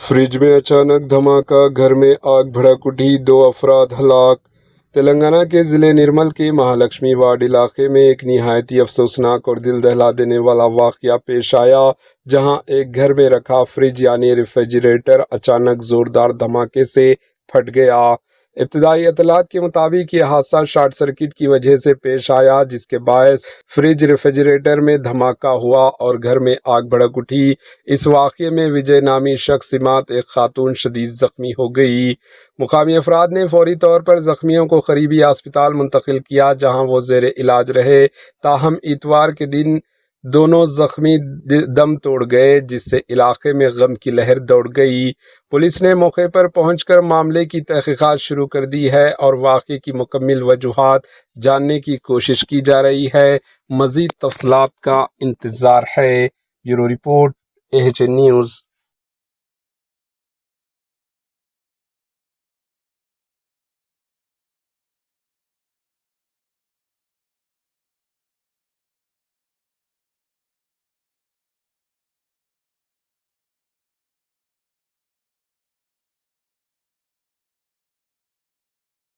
Fridge में अचानक धमाका, घर में आग भड़क उठी, 2 अफराद हलाक। तेलंगाना के ज़िले निर्मल के महालक्ष्मी वार्ड इलाके में एक निहायती अफसोसनाक और दिल दहला देने वाला वाक़या पेश आया, जहां एक घर में रखा फ्रिज यानी रेफ्रिजरेटर अचानक ज़ोरदार धमाके से फट गया। इब्तदाई इत्तलात के मुताबिक ये हादसा शॉर्ट सर्किट की वजह से पेश आया, जिसके बायस फ्रिज रेफ्रिजरेटर में धमाका हुआ और घर में आग भड़क उठी। इस वाक़े में विजय नामी शख्स सिमात एक खातून शदीद ज़ख्मी हो गई। मुकामी अफराद ने फौरी तौर पर ज़ख्मियों को करीबी अस्पताल मुंतकिल किया, जहां वो ज़ेर इलाज रहे। ताहम इतवार के दिन दोनों ज़ख्मी दम तोड़ गए, जिससे इलाके में गम की लहर दौड़ गई। पुलिस ने मौके पर पहुंचकर मामले की तहकीकात शुरू कर दी है और वाक़े की मुकम्मल वजूहात जानने की कोशिश की जा रही है। मज़ीद तफसीलात का इंतज़ार है। Bureau report, AHN news.